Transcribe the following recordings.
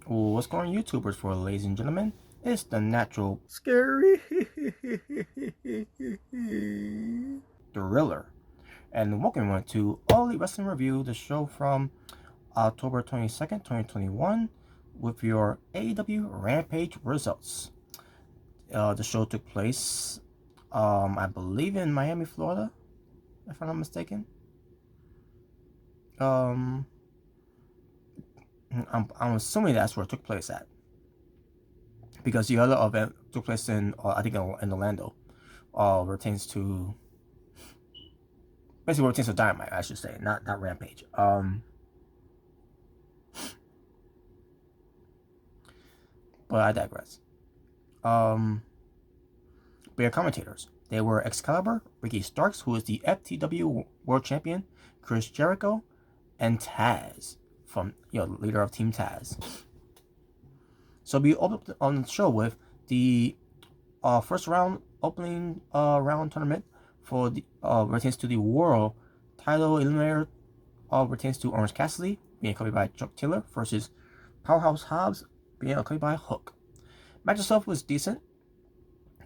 What's going on, YouTubers, for ladies and gentlemen? It's the natural scary thriller, and welcome to All Elite Wrestling Review, the show from October 22nd, 2021, with your AEW Rampage results. The show took place, I believe, in Miami, Florida, if I'm not mistaken. I'm assuming that's where it took place at, because the other event took place in, I think, in Orlando. Pertains to basically pertains to Dynamite, I should say, not Rampage. But I digress. Their commentators, they were Excalibur, Ricky Starks, who is the FTW World Champion, Chris Jericho, and Taz, from leader of Team Taz. So we opened up on the show with the first round opening round tournament for the pertains to the World Title. Eliminator pertains to Orange Cassidy being accompanied by Chuck Taylor versus Powerhouse Hobbs being accompanied by Hook. Match itself was decent.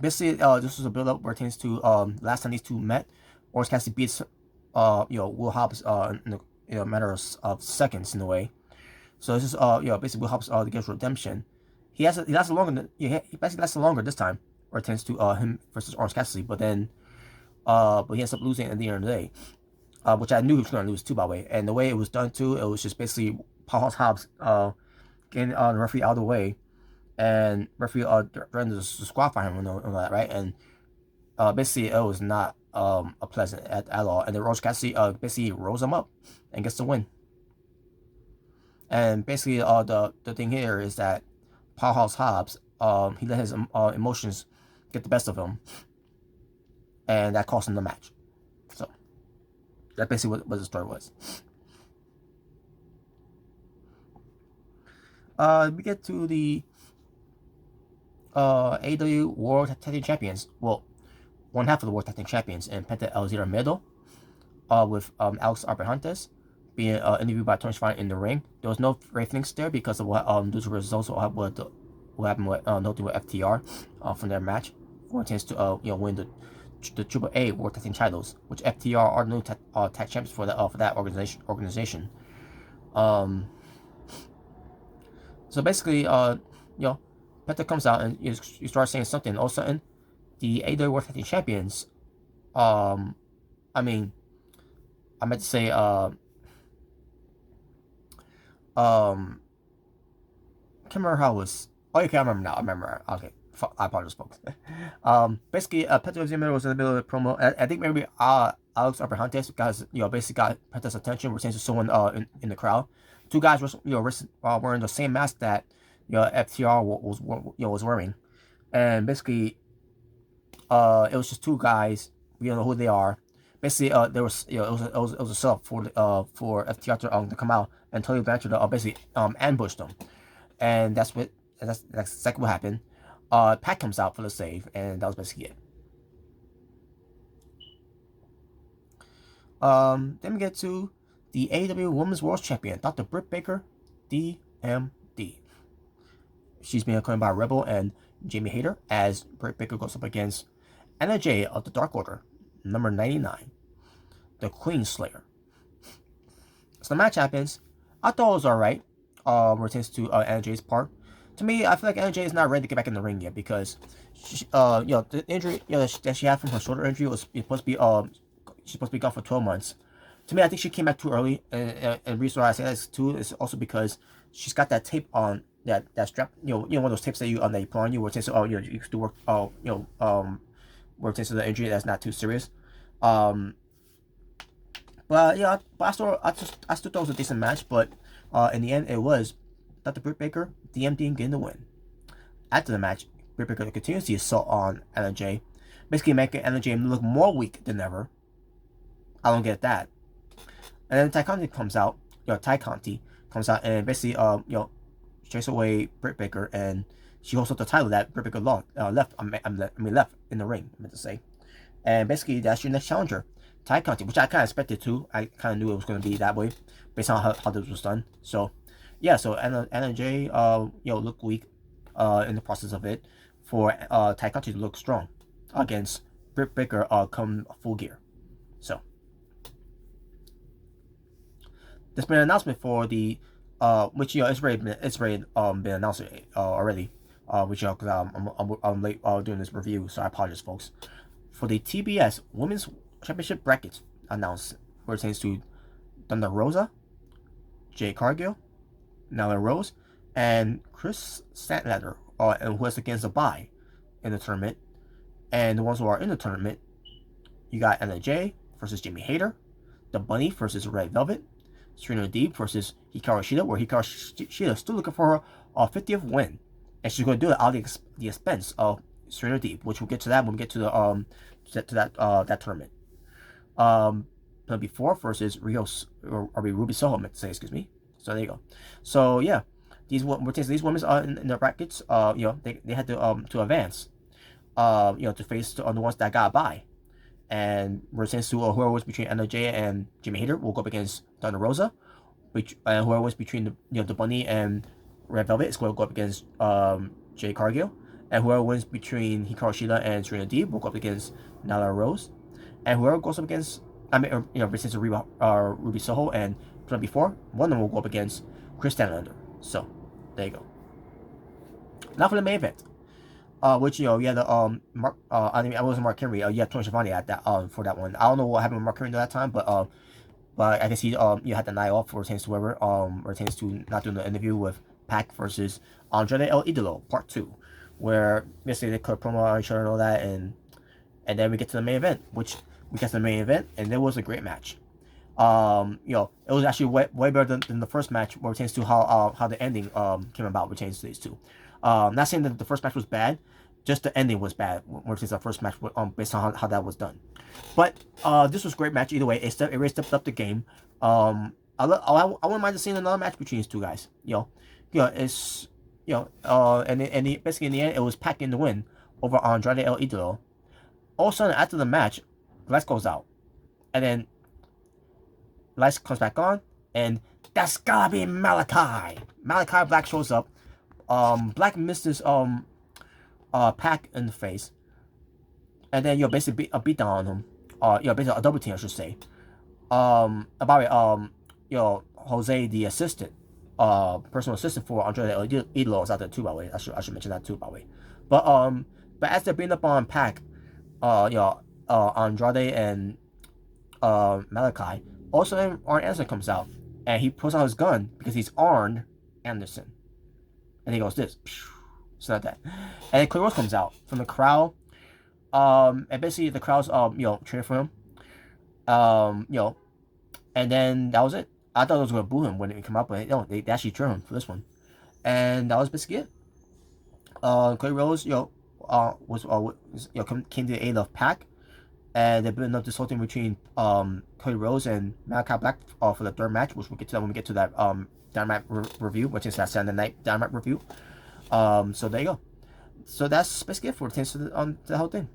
Basically, this was a build-up pertains to last time these two met. Orange Cassidy beats Will Hobbs in a matter of seconds in a way. So this is basically Will Hobbs gets redemption. He lasted longer. He basically lasted longer this time, or tends to him versus Orange Cassidy. But then, but he ends up losing at the end of the day, which I knew he was going to lose too, by the way. And the way it was done too, it was just basically Powerhouse Hobbs getting the referee out of the way, and referee threatened to disqualify him and all that, right? And basically it was not a pleasant at all. And the Orange Cassidy basically rolls him up and gets the win. And basically the thing here is that Powerhouse Hobbs, he let his emotions get the best of him, and that cost him the match. So that's basically what the story was. We get to the AEW World Tag Team Champions. Well, one half of the World Tag Team Champions, and Penta El Zero Miedo, with Alex Abrahantes being interviewed by Tony Schiavone in the ring. There was no ratings there because of what due to results what happened with nothing with FTR from their match, who intends to win the AAA World Tag Team titles, which FTR are the new tag champions for that organization. So basically, Penta comes out and you start saying something. All of a sudden, the AEW World Tag Team Champions, I meant to say, can't remember how it was. Oh, you can't remember now. I remember. Okay, I apologize, folks. Basically, Penta was in the middle of the promo. I think maybe Alex Abrahantes because basically got Penta's attention. We're saying to someone in the crowd. Two guys were wearing the same mask that FTR was wearing, and basically, it was just two guys. We don't know who they are. Basically, there was it was a setup for FTR to come out and Tony Blanchard basically ambush them, and that's exactly what happened. Pat comes out for the save, and that was basically it. Then we get to the AEW Women's World Champion, Dr. Britt Baker, DMD. She's being accompanied by Rebel and Jamie Hayter as Britt Baker goes up against Anna Jay of the Dark Order, number 99, the Queen Slayer. So the match happens. I thought it was alright. Pertains to Anna Jay's part. To me, I feel like Anna Jay is not ready to get back in the ring yet because, the injury that she had from her shoulder injury was supposed to be she's supposed to be gone for 12 months. To me, I think she came back too early, and the reason why I say that is also because she's got that tape on that strap. One of those tapes that you put on you, where it says, you can do work, where it says the injury that's not too serious. But I still thought it was a decent match, but in the end, it was Dr. Britt Baker, DMD, getting the win. After the match, Britt Baker continues the assault on Anna Jay, basically making Anna Jay look more weak than ever. I don't get that. And then Ty Conti comes out, and basically, chase away Britt Baker, and she holds up the title that Britt Baker left in the ring, I meant to say. And basically, that's your next challenger, Ty Conti, which I kind of expected to. I kind of knew it was going to be that way, based on how this was done. So, yeah, so Anna Jay, look weak, in the process of it, for Taikachi to look strong against Britt Baker, come full gear. So there's been an announcement for the, which been announced already, which because I'm late doing this review, so I apologize, folks. For the TBS Women's Championship brackets announced, where it pertains to Thunder Rosa, Jade Cargill, Nyla Rose, and Chris Statlander, and who has against a bye in the tournament. And the ones who are in the tournament, you got Anna Jay versus Jamie Hayter, The Bunny versus Red Velvet, Serena Deeb versus Hikaru Shida, where Hikaru Shida is still looking for her 50th win, and she's going to do it out of the expense of Serena Deeb, which we'll get to that when we get to the that tournament. Penelope Ford versus Ruby Soho, I meant to say, excuse me. So there you go. So yeah, these women are in the brackets. They had to advance. To face the ones that got by. And we're saying to whoever was between Anna Jay and Jimmy Hayter will go up against Thunder Rosa, and whoever was between the Bunny and Red Velvet is going to go up against Jade Cargill, and whoever wins between Hikaru Shida and Serena Deeb will go up against Nyla Rose, and whoever goes up against versus Ruby Soho and Penelope Ford, one of them will go up against Chris Statlander. So there you go. Now for the main event. Which you had the Mark I wasn't Mark Henry. You had Tony Schiavone at that for that one. I don't know what happened with Mark Henry at that time, but I guess he you had the night off for Tains to whoever or Tains to not doing the interview with Pac versus Andrade El Idolo Part 2, where basically they cut promo on each other and all that, and then we get to the main event, which we get to the main event, and it was a great match. It was actually way better than the first match, where it pertains to how the ending came about, which pertains to these two. Not saying that the first match was bad, just the ending was bad, which is the first match based on how that was done. But this was a great match either way. It really stepped up the game. I wouldn't mind seeing another match between these two guys. It's basically in the end it was Pac in the win over Andrade El Idolo. All of a sudden after the match, lights goes out, and then lights comes back on, and that's gotta be Malachi. Malachi Black shows up. Black misses Pac in the face, and then basically a beat down on him. Basically a double team, I should say. About it, Jose, the assistant, personal assistant for Andrade Idolo is out there too, by the way. I should mention that too, by the way. But as they're beating up on Pac, Andrade and Malachi, also Arn Anderson comes out, and he pulls out his gun because he's Arn Anderson. And he goes this. It's not that. And then Cody Rhodes comes out from the crowd. And basically the crowd's cheering for him. And then that was it. I thought it was gonna boo him when it came out, but no, they actually cheered him for this one. And that was basically it. Cody Rhodes, came to the aid of Pac, and they're building up this whole thing between Cody Rhodes and Malachi Black for the third match, which we'll get to that when we get to that Dynamite review, which is that Saturday night Dynamite review. So there you go. So that's basically it for the whole thing.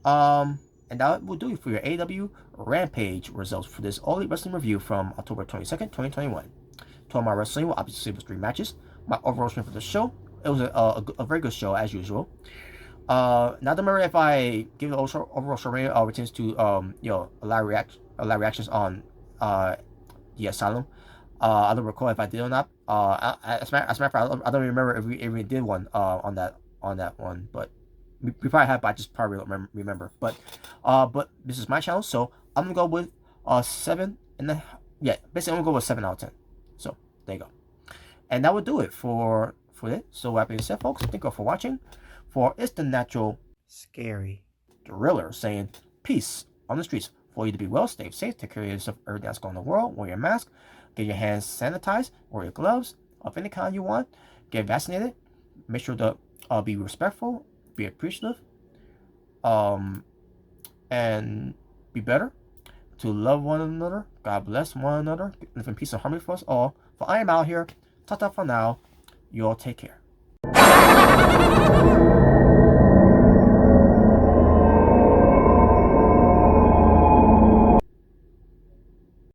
And that will do it for your AEW Rampage results for this All Elite Wrestling review from October 22nd, 2021. 12 My Wrestling will obviously was 3 matches. My overall strength for the show, it was a very good show as usual. Not remember if I give the overall show rating returns to a lot of reactions on the Asylum. I don't recall if I did or not. As a matter of fact, I don't remember if we did one on that one, but we probably have, but I just probably don't remember. But this is my channel, so I'm gonna go with 7, and then basically I'm gonna go with 7 out of 10. So there you go, and that would do it for it. So that being said, folks, thank you all for watching. For It's the Natural Scary Thriller saying peace on the streets. For you to be well, stay safe, take care of yourself, everything that's going on in the world, wear your mask, get your hands sanitized, wear your gloves of any kind you want, get vaccinated, make sure to be respectful, be appreciative, and be better, to love one another, God bless one another, live in peace and harmony for us all. For I am out here, ta-ta for now, you all take care.